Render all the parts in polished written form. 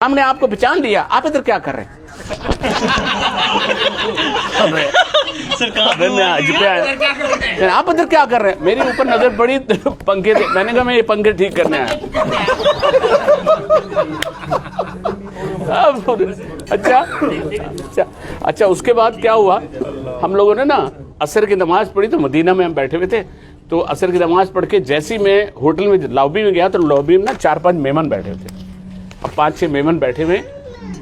हमने आपको पहचान लिया, आप इधर क्या कर रहे हैं? आप इधर क्या कर रहे हैं? मेरे ऊपर नजर पड़ी, पंखे थे, मैंने कहा मैं ये पंखे ठीक करने आया। अच्छा, उसके बाद क्या हुआ, हम लोगों ने ना असर की नमाज पढ़ी, तो मदीना में हम बैठे हुए थे, तो असर की नमाज पढ़ के जैसे ही मैं होटल में लॉबी में गया, तो लॉबी में ना 4-5 मेहमान बैठे हुए थे। अब 5-6 मेहमान बैठे हुए,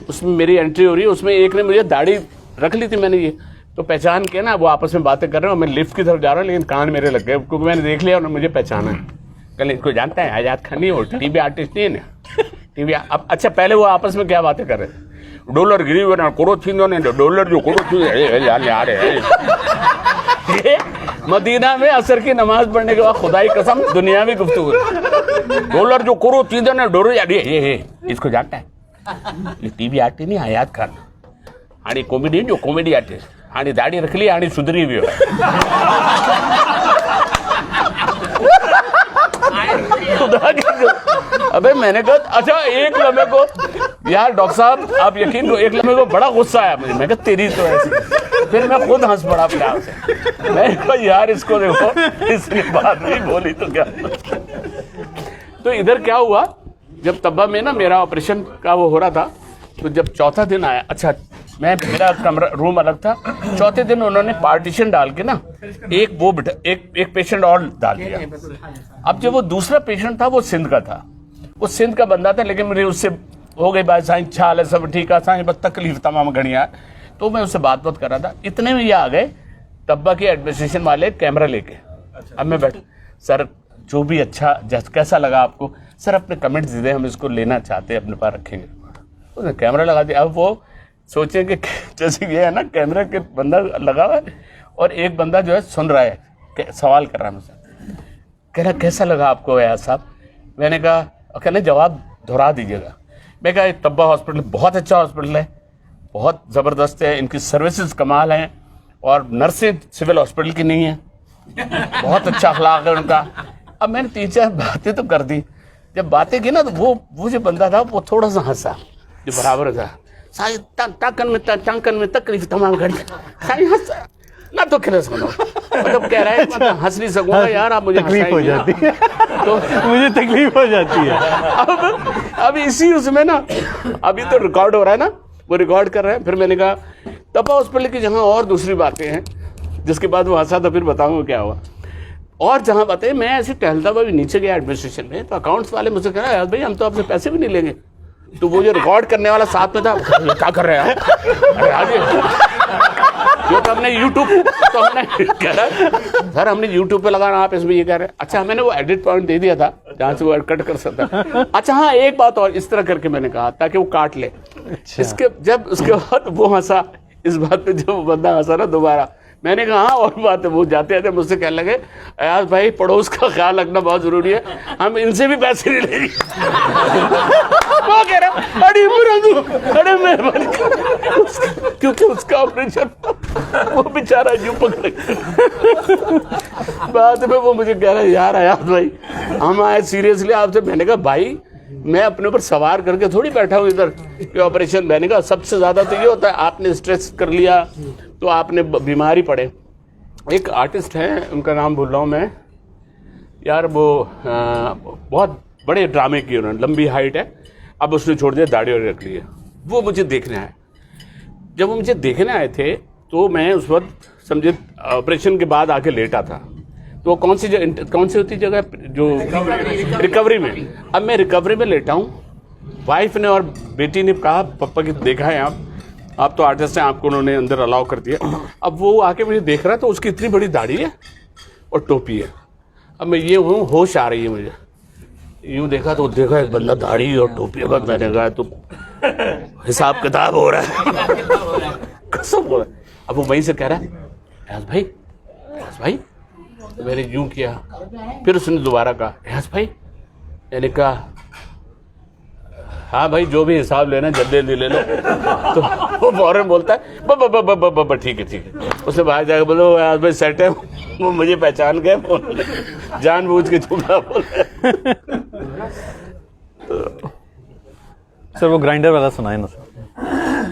उसमें मेरी एंट्री हो रही है, उसमें एक ने मुझे दाढ़ी रख ली थी मैंने, ये तो पहचान के ना वो आपस में बातें कर रहे हैं, मैं लिफ्ट की तरफ जा रहा हूँ, लेकिन कान मेरे लग गए क्योंकि मैंने देख लिया, उन्होंने मुझे पहचाना है। कल इसको जानता है, आजाद खान नहीं हो, टीवी आर्टिस्ट नहीं है ना, टीवी। अब अच्छा, पहले वो आपस में क्या बातें कर रहे थे, डॉलर गिरी हुए ना करो थी, डॉलर जो करो थी आ रहे हैं। मदीना में असर की नमाज पढ़ने के बाद खुदाई कसम दुनियावी गुफ्तगू, डॉलर जो करो थी ना डॉलर, ये इसको जानता है, ये टीवी आर्टिस्ट नहीं, आजाद खान आणि कॉमेडियन जो कॉमेडी आर्टिस्ट, आणि दाढ़ी रख ली आणि सुधरी भी हो। अबे मैंने कहा अच्छा, एक लम्हे को यार डॉक्टर साहब आप यकीन करो, एक लम्हे को बड़ा गुस्सा आया मुझे, मैं कहा तेरी तो ऐसी, फिर मैं खुद हंस पड़ा अपने आप से, मैं कहा यार इसको देखो, इसने बात नहीं बोली तो क्या। तो इधर क्या हुआ, जब तब्बा में ना मेरा ऑपरेशन का वो हो रहा था, तो जब चौथा दिन आया, अच्छा मैं, मेरा कमरा रूम अलग था, चौथे दिन उन्होंने पार्टीशन डाल के ना एक पेशेंट और डाल दिया। अब जो वो दूसरा पेशेंट था वो सिंध का था, वो सिंध का बंदा था, लेकिन मेरे उससे हो गई बात, साईं छाल है सब ठीक है, साईं बस तकलीफ तमाम घड़िया, तो मैं उससे बात कर रहा था, इतने में ये आ गए तब्बा के एडमिनिस्ट्रेशन वाले कैमरा लेके। अब मैं बैठ, सर जो भी अच्छा कैसा लगा आपको, सर अपने कमेंट्स दे दें, हम इसको लेना चाहते हैं, अपने पास रखेंगे। उसने कैमरा लगा दिया। अब वो सोचे कि जैसे ये है ना, कैमरा के बंदा लगा हुआ है और एक बंदा जो है सुन रहा है, सवाल कर रहा है मुझसे, कह रहा कैसा लगा आपको यार साहब? मैंने कहा, कहने जवाब दोहरा दीजिएगा। मैं कहा तब्बा हॉस्पिटल बहुत अच्छा हॉस्पिटल है, बहुत ज़बरदस्त है, इनकी सर्विसेज कमाल हैं, और नर्सें सिविल हॉस्पिटल की नहीं है, बहुत अच्छा अखलाक है उनका। अब मैंने 3-4 बातें तो कर दी, जब बातें की ना तो वो जो बंदा था वो थोड़ा सा हंसा, जो बराबर था, साई टांकन में तकलीफ तमाम घड़ी, साई हंसा ना, तो खिलस बनो, मतलब कह रहा है मतलब हंस नहीं सकूंगा यार, आप मुझे तकलीफ हो जाती है, तो मुझे तकलीफ हो जाती है। अब इसी उसमें ना, अभी तो रिकॉर्ड हो रहा है ना, वो रिकॉर्ड कर रहे हैं। फिर मैंने कहा तब्बा हॉस्पिटल की जहाँ और दूसरी बातें हैं, जिसके बाद वो हंसा, तो फिर बताऊंगा क्या हुआ। और जहाँ बातें, मैं ऐसे टहलता हुआ भी नीचे गया एडमिनिस्ट्रेशन में, तो अकाउंट्स वाले मुझसे कह रहा है भाई हम तो आपसे पैसे भी नहीं लेंगे। तो वो जो रिकॉर्ड करने वाला साथ में था, क्या कर रहे हैं, अरे आगे जो तो हमने यूट्यूब, तो हमने कह रहा सर हमने यूट्यूब पे लगाना, आप इसमें ये कह रहे हैं। अच्छा, मैंने वो एडिट पॉइंट दे दिया था जहाँ से वो कट कर सकता। अच्छा हाँ, एक बात और, इस तरह करके मैंने कहा ताकि वो काट ले। इसके जब उसके बाद वो हंसा, इस बात पे जब बंदा हंसा ना दोबारा, मैंने कहा हाँ और बात है। वो जाते जाते मुझसे कहने लगे अयाज भाई पड़ोस का ख्याल रखना बहुत जरूरी है, हम इनसे भी पैसे नहीं लेंगे। वो कह रहा अरे मेहरबानी, क्योंकि उसका ऑपरेशन वो बेचारा यूं पकड़ बाद में वो मुझे कह रहा है यार अयाज भाई हम आए सीरियसली आपसे। मैंने कहा भाई मैं अपने ऊपर सवार करके थोड़ी बैठा हूँ इधर ये ऑपरेशन। मैंने कहा सबसे ज्यादा तो ये होता है आपने स्ट्रेस कर लिया तो आपने बीमारी पड़े। एक आर्टिस्ट हैं उनका नाम भूल रहा हूँ मैं यार, वो बहुत बड़े ड्रामे किए उन्होंने, लंबी हाइट है, अब उसने छोड़ दिया, दाढ़ी और रख ली है। वो मुझे देखने आए। जब वो मुझे देखने आए थे तो मैं उस वक्त समझे ऑपरेशन के बाद आके लेटा था। तो कौन सी होती जगह जो रिकवरी में, अब मैं रिकवरी में लेटा हूँ। वाइफ ने और बेटी ने कहा पापा की देखा है आप तो आर्टिस्ट हैं, आपको उन्होंने अंदर अलाउ कर दिया। अब वो आके मुझे देख रहा है तो उसकी इतनी बड़ी दाढ़ी है और टोपी है। अब मैं ये हूँ, होश आ रही है मुझे, यूँ देखा तो देखा एक बंदा दाढ़ी और टोपी पर। मैंने कहा तो हिसाब किताब हो रहा है, कसम हो रहा है। अब वो वहीं से कह रहा है एहस भाई, तो मैंने यूँ किया, फिर उसने दोबारा कहा एहस भाई। मैंने कहा हाँ भाई जो भी हिसाब लेना जल्दी ले लो। तो वो फौरन बोलता है ठीक है। उसने बाहर जाकर बोलो एहस भाई सेट है, वो मुझे पहचान गए, जानबूझ के झूठा बोल। सर वो ग्राइंडर वाला सुनाए ना सर।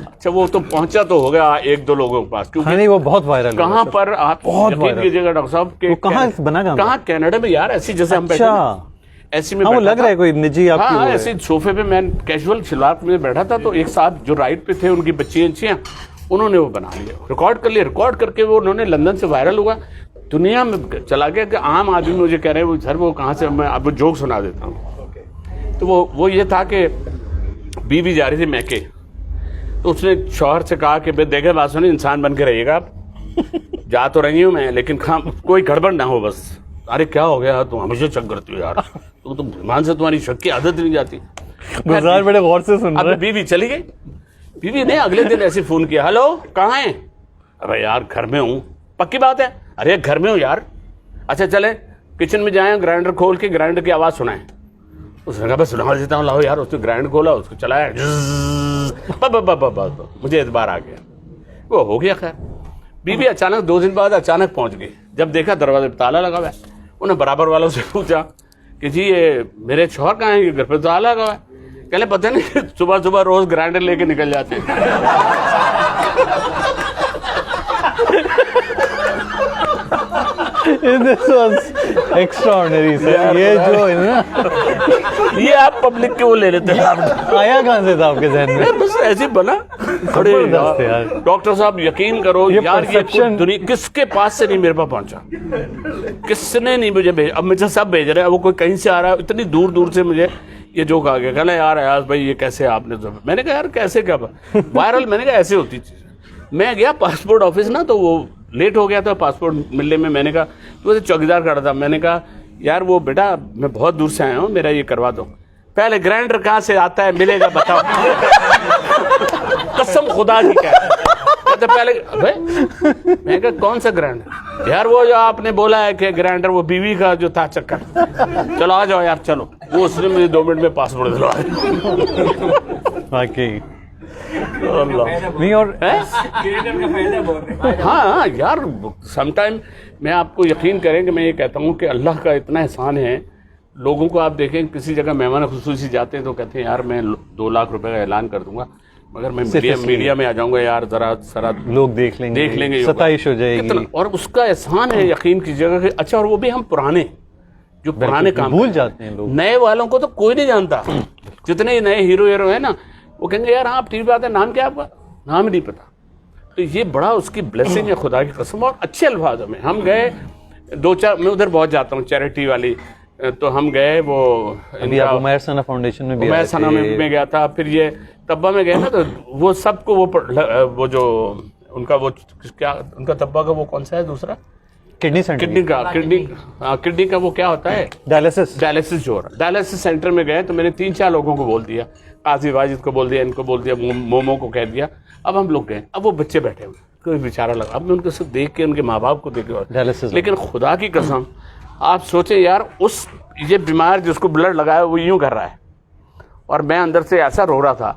अच्छा वो तो पहुंचा तो हो गया 1-2 लोगों के पास, हाँ क्योंकि नहीं वो बहुत वायरल कहाँ पर आप बहुत यकीन वायरल। कीजिएगा डॉक्टर साहब के कहाँ बना कहाँ कनाडा में यार, ऐसी जैसे हम बैठे अच्छा ऐसी में हाँ वो बैठा लग था। रहा है कोई निजी आपकी हाँ वो है। ऐसे सोफे पे मैं कैजुअल सलवार में बैठा था, तो एक साथ जो राइट पे थे उनकी बच्चियां उन्होंने वो बना लिया, रिकॉर्ड कर लिया, रिकॉर्ड करके वो उन्होंने लंदन से वायरल हुआ, दुनिया में चला गया कि आम आदमी मुझे कह रहे हैं वो सर वो कहाँ से, मैं आपको जोक सुना देता हूँ। तो वो ये था कि बीवी जा रही थी मैके, तो उसने शौहर से कहा कि भाई देखे बात सुनिए, इंसान बन के रहिएगा आप, जा तो रही हूँ मैं लेकिन कोई गड़बड़ ना हो बस। अरे क्या हो गया, तुम हमेशा शक करती हो यार, तुम ईमान से तुम्हारी शक की आदत नहीं जाती। गुलजार बड़े गौर से सुन रहे अब हैं। बीवी चली गई, बीवी ने अगले दिन ऐसे फोन किया, हेलो कहाँ है? अरे यार घर में हूँ। पक्की बात है? अरे घर में हूँ यार। अच्छा चले किचन में जाए, ग्राइंडर खोल के ग्राइंडर की आवाज़ सुनाए। उसने कहा बस सुना देता हूँ, लाओ यार। उसने ग्राइंडर खोला, उसको चलाया, मुझे एतबार आ गया, वो हो गया। खैर बीवी अचानक 2 दिन बाद अचानक पहुंच गई, जब देखा दरवाजे पर ताला लगा हुआ है। उन्हें बराबर वालों से पूछा कि जी ये मेरे शौहर कहाँ हैं, घर पे ताला लगा हुआ है। कहले पता नहीं, सुबह सुबह रोज ग्राइंडर लेके निकल जाते हैं। This was extraordinary sir. ये जो है ना ये आप पब्लिक के वो ले लेते हैं। आया कहाँ से था आपके जहन में? बस ऐसे बना। अरे जबरदस्त है यार। डॉक्टर साहब यकीन करो ये यार, ये perception- दुनिया किसके पास से नहीं मेरे पास पहुंचा, किसने नहीं मुझे भेजा। अब मुझे सब भेज रहे हैं, वो कोई कहीं से आ रहा है, इतनी दूर दूर से मुझे ये जोक आ गया। कहना यार अयाज भाई ये कैसे आपने, मैंने कहा यार कैसे क्या वायरल, मैंने कहा ऐसे होती चीज। मैं गया पासपोर्ट ऑफिस ना, तो वो लेट हो गया था पासपोर्ट मिलने में। मैंने कहा तो चौकीदार खड़ा था, मैंने कहा यार वो बेटा मैं बहुत दूर से आया हूँ, मेरा ये करवा दो। पहले ग्राइंडर कहाँ से आता है मिलेगा बताओ। कसम खुदा की क्या कहते पहले भाई, मैं कहा कौन सा ग्राइंडर यार? वो जो आपने बोला है कि ग्राइंडर, वो बीवी का जो था चक्कर। चलो आ जाओ यार चलो। वो उसने मुझे 2 मिनट में पासपोर्ट दिलवाया। वाकई अल्लाह नहीं। और हाँ यार समटाइम मैं आपको यकीन करें कि मैं ये कहता हूँ कि अल्लाह का इतना एहसान है। लोगों को आप देखें किसी जगह मेहमान खुसूसी जाते हैं तो कहते हैं यार मैं 2 लाख रुपए का ऐलान कर दूंगा, मगर मैं मीडिया में आ जाऊंगा यार, जरा लोग देख लेंगे, सताइश हो जाएगी। और उसका एहसान है यकीन कीजिएगा। अच्छा और वो भी हम पुराने जो पुराने काम भूल जाते हैं लोग। नए वालों को तो कोई नहीं जानता। जितने नए हीरो है ना, वो कहेंगे यार आप टीवी पे आते हैं, नाम क्या आपका? नाम नहीं पता। तो ये बड़ा उसकी ब्लेसिंग है, खुदा की कसम। और अच्छे अल्फाजों में हम गए 2-4, मैं उधर बहुत जाता हूँ चैरिटी वाली, तो हम गए वो अभी आप उमैर सना फाउंडेशन में भी उमैर सना में गया था, फिर ये तब्बा में गए ना, तो वो सबको वो जो उनका वो क्या उनका तब्बा का वो कौन सा है दूसरा, किडनी सेंटर, किडनी का वो क्या होता है, डायलिसिस जो हो रहा है। डायलिसिस सेंटर में गए तो मैंने 3-4 लोगों को बोल दिया, काजी वाजिद को बोल दिया, इनको बोल दिया, मोमो को कह दिया। अब हम लोग गए, अब वो बच्चे बैठे हुए, कोई बेचारा लगा। अब मैं उनको सब देख के, उनके माँ बाप को देख के, लेकिन खुदा की कसम आप सोचे यार, उस ये बीमार जिसको ब्लड लगाया वो यूं कर रहा है, और मैं अंदर से ऐसा रो रहा था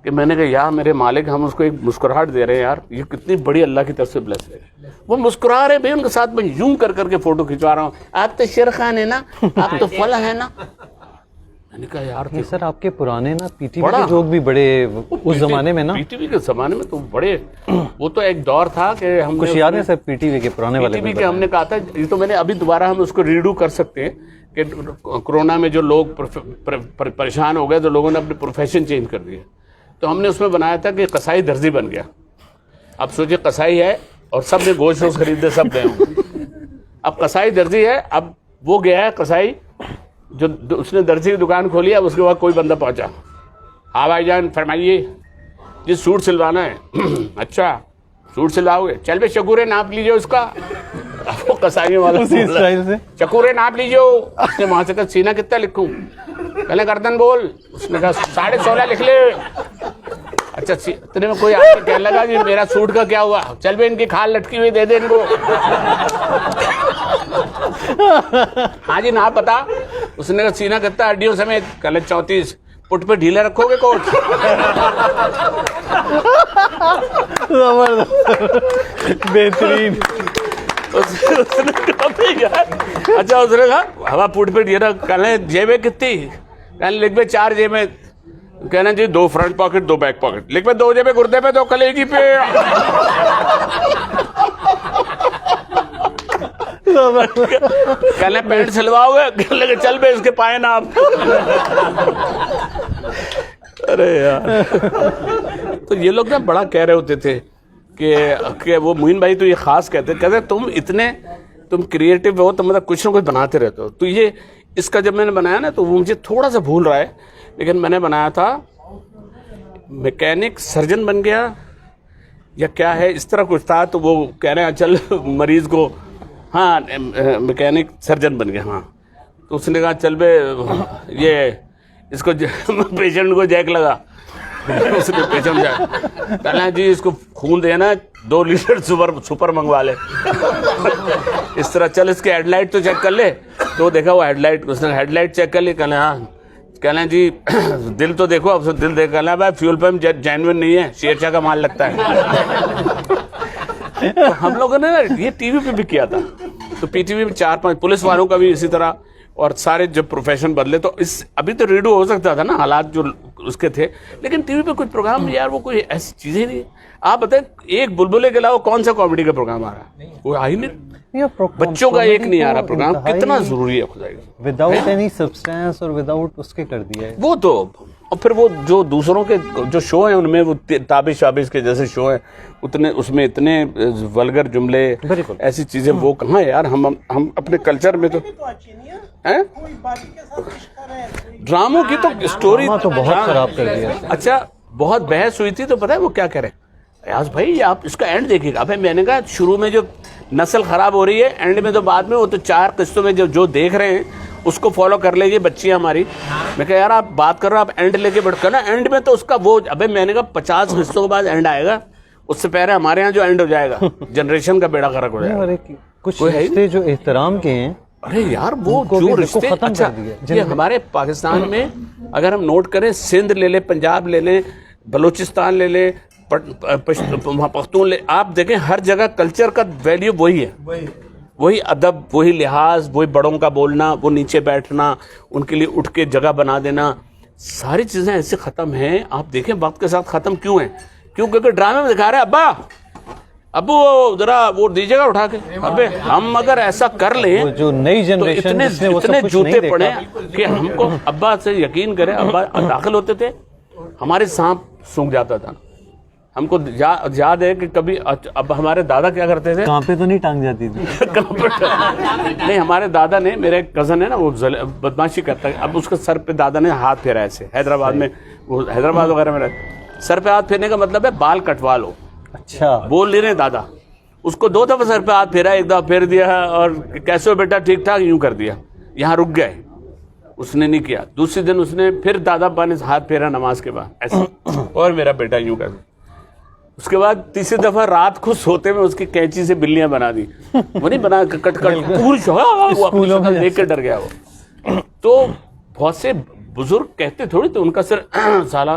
कि मैंने कहा यार मेरे मालिक, हम उसको एक मुस्कुराहट दे रहे हैं यार, ये कितनी बड़ी अल्लाह की तरफ से ब्लेस है। वो मुस्कुरा रहे भाई, उनके साथ मैं यूं कर करके फोटो खिंचवा रहा हूँ। आप तो शेर खान है ना, आप तो फला है ना। मैंने कहा यार ये सर आपके पुराने ना पीटीवी के जोक भी बड़े उस जमाने में ना, पीटीवी के जमाने में तो बड़े, वो तो एक दौर था कि हम कुछ याद है सर पीटीवी के पुराने वाले पीटीवी के हमने कहा था, ये तो मैंने अभी दोबारा हम उसको रीडू कर सकते हैं कि कोरोना में जो लोग परेशान हो गए तो लोगों ने अपने प्रोफेशन चेंज कर दिए। तो हमने उसमें बनाया था कि कसाई दर्जी बन गया। अब सोचिए कसाई है और सब ने गोश्त वोश्त खरीदे, सब गए। अब कसाई दर्जी है, अब वो गया है कसाई, जो उसने दर्जी की दुकान खोली। अब उसके बाद कोई बंदा पहुंचा, हाँ भाईजान फरमाइए, जी सूट सिलवाना है। अच्छा सूट सिलवाओगे, चल बे चकूरे नाप लीजिए उसका। वो कसाई वाला उसी स्टाइल से चकूरे नाप लीजिए। उसने वहां से कहा सीना कितना लिखूं? पहले गर्दन बोल। उसने कहा 16.5 लिख ले। अच्छा इतने में कोई आके कहने लगा जी मेरा सूट का क्या हुआ? चल बे इनकी खाल लटकी हुई दे दे इनको। हाँ जी नाप बता। उसने कहा सीना कितना हड्डियों समेत? कल 34। पुट पे ढीला रखोगे कोट? बेहतरीन। उसने कहा यार, अच्छा उसने कहा हवा पुट पे ढीला, कल जेबें कितनी? कल लिख बे 4 जेबें। कहना जी 2 फ्रंट पॉकेट 2 बैक पॉकेट, लिख पे 2 जेबे गुर्दे पे 2 कलेजी पे। कहने पैंट सिलवाओगे, कहने चल बे इसके पाए ना आप। अरे यार, तो ये लोग ना बड़ा कह रहे होते थे कि वो मोइन भाई तो ये खास कहते तुम क्रिएटिव हो, तो मतलब कुछ ना कुछ बनाते रहते हो। तो ये इसका जब मैंने बनाया ना तो वो मुझे थोड़ा सा भूल रहा है, लेकिन मैंने बनाया था मैकेनिक सर्जन बन गया या क्या है इस तरह कुछ था। तो वो कह रहे हैं चल मरीज को, हाँ मैकेनिक सर्जन बन गया, हाँ। तो उसने कहा चल बे ये इसको पेशेंट को जैक लगा। उसने पेशेंट जैक कहना जी इसको खून देना 2 लीटर सुपर मंगवा ले। इस तरह चल इसके हेडलाइट तो चेक कर ले। तो देखा वो हेडलाइट, उसने हेडलाइट चेक कर ली। कहना हाँ, कहना जी दिल तो देखो। अब दिल देख, कहना भाई फ्यूल पंप जेन्युइन नहीं है, शेरशाह का माल लगता है। तो हम लोगों ने ना ये टीवी पे भी किया था। तो पीटीवी में 4-5 पुलिस वालों का भी इसी तरह, और सारे जब प्रोफेशन बदले तो इस अभी तो रेडियो हो सकता था ना, हालात जो उसके थे, लेकिन टीवी पे कुछ प्रोग्राम यार वो कोई ऐसी चीजें नहीं। आप बताएं एक बुलबुले के अलावा कौन सा कॉमेडी का प्रोग्राम आ रहा है? वो आ ही नहीं। बच्चों का एक नहीं आ रहा प्रोग्राम। कितना जरूरी है खुदा, विदाउट एनी सब्सटेंस और विदाउट उसके कर दिया है वो तो। और फिर वो जो दूसरों के जो शो हैं उनमें वो ताबिश शाबिश के जैसे शो हैं, उतने उसमें इतने वल्गर जुमले ऐसी चीजें वो कहाँ है यार। हम अपने कल्चर में तो हैं ड्रामों की तो स्टोरी तो बहुत खराब कर दिया। अच्छा बहुत बहस हुई थी तो पता है वो क्या कह रहे, अयाज भाई आप इसका एंड देखिएगा। अबे मैंने कहा शुरू में जो नस्ल खराब हो रही है, एंड में तो बाद में वो तो 4 किस्तों में जो देख रहे हैं उसको फॉलो कर लीजिए बच्चियां हमारी। मैं कहा यार आप बात कर रहे हो, आप एंड लेके बैठ कर ना, एंड में तो उसका वो, अबे मैंने कहा 50 हिस्सों के बाद एंड आएगा, उससे पहले हमारे यहाँ जो एंड हो जाएगा जनरेशन का बेड़ा गर्क हो जाएगा। कुछ रिश्ते जो एहतराम के हैं, अरे यार वो जो रिश्ते, अच्छा ये हमारे पाकिस्तान में अगर हम नोट करें, सिंध ले ले, पंजाब ले ले, बलूचिस्तान ले ले, पख्तून ले, आप देखें हर जगह कल्चर का वैल्यू वही है, वही अदब, वही लिहाज, वही बड़ों का बोलना, वो नीचे बैठना, उनके लिए उठ के जगह बना देना, सारी चीजें ऐसे खत्म हैं। आप देखें वक्त के साथ खत्म क्यों है? क्योंकि ड्रामे में दिखा रहे हैं अब्बा अबू जरा वो दीजिएगा उठा के। अबे हम अगर ऐसा कर लें जो नई जनरेशन तो इतने जूते पड़े कि हमको अब्बा से यकीन करें, अब्बा दाखिल होते थे हमारे सांप सूंघ जाता था। हमको याद है कि कभी, अब हमारे दादा क्या करते थे, कांपे तो नहीं टांग जाती थी। नहीं हमारे दादा ने, मेरे कजन है ना वो बदमाशी करता है, अब उसके सर पे दादा ने हाथ फेरा ऐसे, हैदराबाद में, वो हैदराबाद वगैरह में सर पे हाथ फेरने का मतलब है बाल कटवा लो। अच्छा बोल ले रहे दादा, उसको 2 दफा सर पे हाथ फेरा, एक दफा फेर दिया और कैसे हो बेटा ठीक ठाक, यूं कर दिया, यहाँ रुक गए, उसने नहीं किया। दूसरे दिन उसने फिर दादा अब्बा ने हाथ फेरा नमाज के बाद ऐसे, और मेरा बेटा यूं कर दिया। उसके बाद तीसरी दफा रात को सोते में उसकी कैंची से बिल्लियां बना दी, वो नहीं बना कट पूरी देख के डर गया वो। तो बहुत से बुजुर्ग कहते थोड़ी तो उनका सिर साला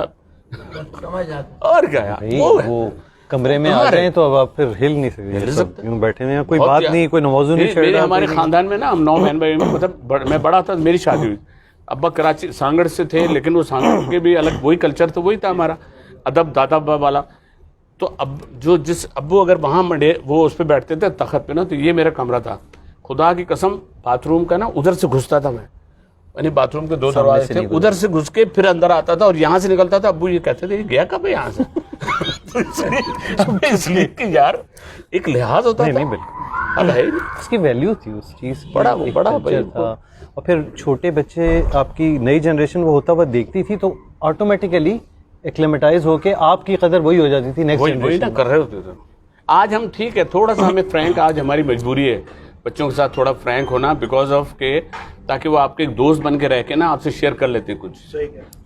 और क्या यार, वो कमरे में आ गए तो अब आप फिर हिल नहीं सकते, यूं बैठे हैं, कोई बात नहीं, कोई नवाजू नहीं। मेरे हमारे खानदान में ना हम 9 बहन भाई में, मतलब मैं बड़ा था, मेरी शादी हुई, अब्बा कराची सांगड़ से थे, लेकिन वो सांगड़ के भी अलग वही कल्चर तो वही था हमारा, अदब दादा अब्बा वाला। तो अब जो जिस अब्बू अगर वहाँ मंडे वो उस पर बैठते थे तख्त पे ना, तो ये मेरा कमरा था, खुदा की कसम बाथरूम का ना उधर से घुसता था मैं, यानी बाथरूम के 2 दरवाजे थे, उधर से घुस के फिर अंदर आता था और यहाँ से निकलता था। अब्बू ये कहते थे गया कब है यहाँ से? इसलिए कि यार एक लिहाज होता नहीं, अब है उसकी वैल्यू थी उस चीज की, बड़ा था। और फिर छोटे बच्चे, आपकी नई जनरेशन वो होता हुआ देखती थी तो ऑटोमेटिकली एक्लेमेटाइज होके आपकी कदर वही हो जाती थी, नेक्स्ट जनरेशन कर रहे होते थे। आज हम ठीक है, थोड़ा सा हमें फ्रैंक, आज हमारी मजबूरी है बच्चों के साथ थोड़ा फ्रैंक होना, बिकॉज ऑफ के ताकि वो आपके एक दोस्त बन के रह के ना आपसे शेयर कर लेते हैं कुछ।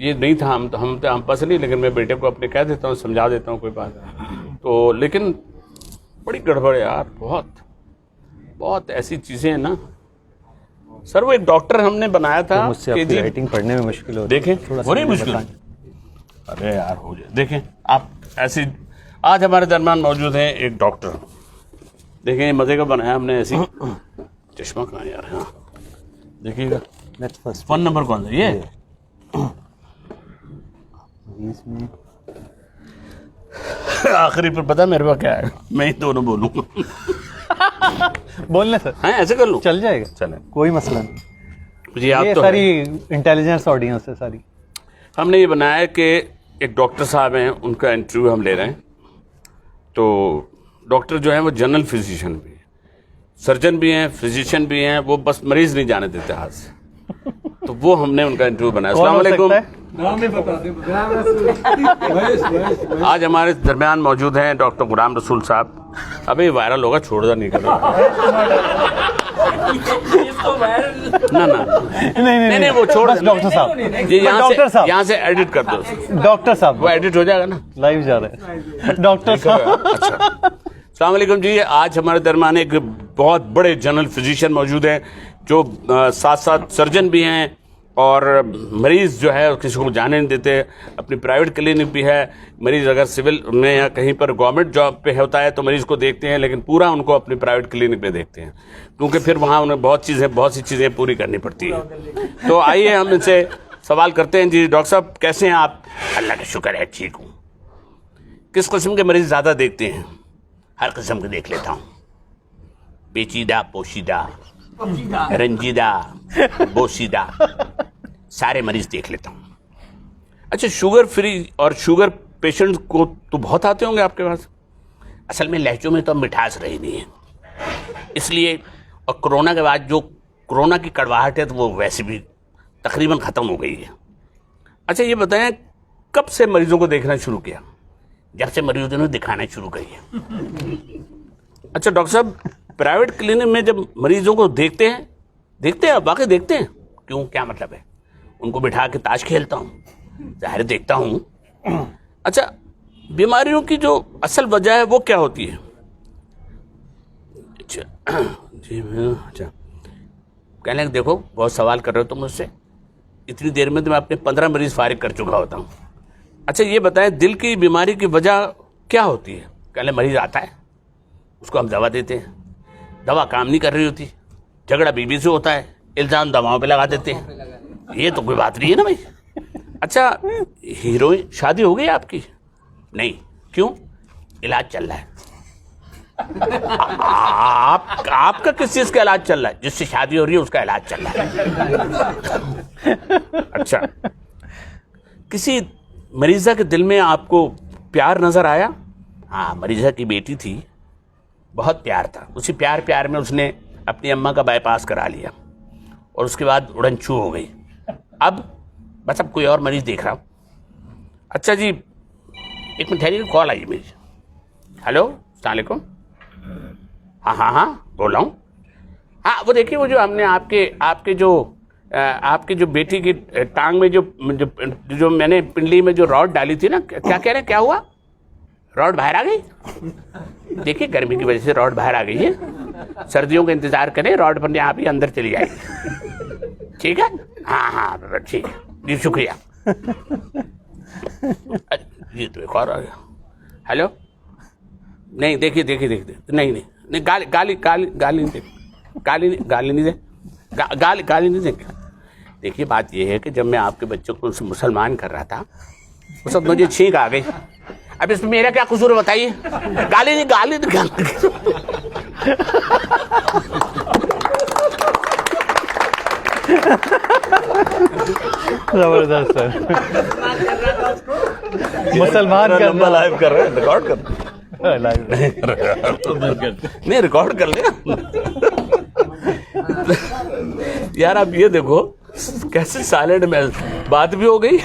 ये नहीं था हम पास नहीं, लेकिन मैं बेटे को अपने कह देता हूँ, समझा देता हूँ कोई बात तो, लेकिन बड़ी गड़बड़ है यार, बहुत ऐसी चीजें हैं ना सर। वो एक डॉक्टर हमने बनाया था, मुझसे आपकी राइटिंग पढ़ने में मुश्किल हो, देखें हो रही मुश्किल, अरे यार हो जाए। देखें आप ऐसी, आज हमारे दरम्यान मौजूद हैं एक डॉक्टर, देखें ये मजे का बनाया हमने, ऐसी चश्मा कहाँ यार, हाँ देखिएगा, 1 नंबर कौन सा ये इसमें आखिरी पर पता मेरे पास क्या है, मैं ही दोनों बोलूँगा। बोलने सर हाँ ऐसे कर लूँ, चल जाएगा, चलें। कोई मसला नहीं। मुझे याद ये तो सारी है। इंटेलिजेंस ऑडियंस है सारी। हमने ये बनाया है कि एक डॉक्टर साहब हैं, उनका इंटरव्यू हम ले रहे हैं। तो डॉक्टर जो है वो जनरल फिजिशियन भी है, सर्जन भी हैं, फिजिशियन भी हैं, वो बस मरीज नहीं जाने देते हाथ से। तो वो हमने उनका इंटरव्यू बनाया। कौन अस्सलाम हो वालेकुम। सकता है? आज हमारे दरमियान मौजूद हैं डॉक्टर गुलाम रसूल साहब। अबे ये वायरल होगा, छोड़ नहीं कर रहा। ना नहीं वो छोड़ बस डॉक्टर साहब, ये डॉक्टर साहब, यहाँ से एडिट कर दो, डॉक्टर साहब, वो एडिट हो जाएगा ना, लाइव जा रहा है डॉक्टर साहब। अच्छा, अस्सलाम वालेकुम जी। आज हमारे दरमियान एक बहुत बड़े जनरल फिजिशियन मौजूद हैं जो साथ साथ सर्जन भी हैं और मरीज़ जो है किसी को जाने नहीं देते। अपनी प्राइवेट क्लिनिक भी है। मरीज़ अगर सिविल में या कहीं पर गवर्नमेंट जॉब पे होता है तो मरीज़ को देखते हैं, लेकिन पूरा उनको अपनी प्राइवेट क्लिनिक पे देखते हैं, क्योंकि फिर वहाँ उन्हें बहुत सी चीज़ें पूरी करनी पड़ती हैं। तो आइए हम इनसे सवाल करते हैं। जी डॉक्टर साहब कैसे हैं आप? अल्लाह का शुक्र है ठीक हूँ। किस किस्म के मरीज़ ज़्यादा देखते हैं? हर किस्म के देख लेता हूँ, पेचीदा, पोशीदा, रंजीदा, बोशीदा, सारे मरीज देख लेता हूँ। अच्छा, शुगर फ्री और शुगर पेशेंट को तो बहुत आते होंगे आपके पास। असल में लहजों में तो मिठास रही नहीं है, इसलिए। और कोरोना के बाद जो कोरोना की कड़वाहट है तो वो वैसे भी तकरीबन ख़त्म हो गई है। अच्छा ये बताएं, कब से मरीजों को देखना शुरू किया? जब से मरीजों ने दिखाना शुरू करी है। अच्छा डॉक्टर साहब, प्राइवेट क्लिनिक में जब मरीजों को देखते हैं आप वाकई देखते हैं? क्यों, क्या मतलब है? उनको बिठा के ताश खेलता हूँ, ज़ाहिर देखता हूँ। अच्छा, बीमारियों की जो असल वजह है वो क्या होती है? अच्छा जी अच्छा, कहने लगे देखो बहुत सवाल कर रहे हो तुम मुझसे, इतनी देर में तो मैं अपने 15 मरीज फारिग कर चुका होता हूँ। अच्छा ये बताएं, दिल की बीमारी की वजह क्या होती है? कहने मरीज आता है, उसको हम दवा देते हैं, दवा काम नहीं कर रही होती, झगड़ा बीवी से होता है, इल्ज़ाम दवाओं पे लगा देते हैं। ये तो कोई बात नहीं है ना भाई। अच्छा, हीरोइन शादी हो गई आपकी? नहीं। क्यों? इलाज चल रहा है। आपका किस चीज का इलाज चल रहा है? जिससे शादी हो रही है उसका इलाज चल रहा है। अच्छा, किसी मरीजा के दिल में आपको प्यार नजर आया? हाँ, मरीजा की बेटी थी, बहुत प्यार था। उसी प्यार में उसने अपनी अम्मा का बाईपास करा लिया और उसके बाद उड़न छू हो गई। अब बस अब कोई और मरीज देख रहा हूँ। अच्छा जी, एक मिनट ठहरिए, कॉल आई मेरी। हेलो, अस्सलाम वालेकुम। हाँ बोल रहा हूँ। हाँ वो देखिए, वो जो हमने आपके जो बेटी की टांग में जो मैंने पिंडली में जो रॉड डाली थी ना, क्या कह रहे हैं, क्या हुआ? रॉड बाहर आ गई? देखिए गर्मी की वजह से रॉड बाहर आ गई है, सर्दियों का इंतजार करें, रॉड अपने आप ही अंदर चली जाएगी। ठीक है? हाँ ठीक है जी, शुक्रिया। ये तो एक और आ गया। हेलो, नहीं देखिए नहीं गाली नहीं दे, गाली नहीं दे। देखिए बात ये है कि जब मैं आपके बच्चों को मुसलमान कर रहा था उस वक्त मुझे छींक आ गई। अब इसमें मेरा क्या कसूर है बताइए? गाली नहीं। जबरदस्त सर, मुसलमान करना लाइव कर रहे हैं, रिकॉर्ड कर लाइव नहीं, रिकॉर्ड कर ले यार। आप ये देखो कैसे साइलेंट में बात भी हो गई।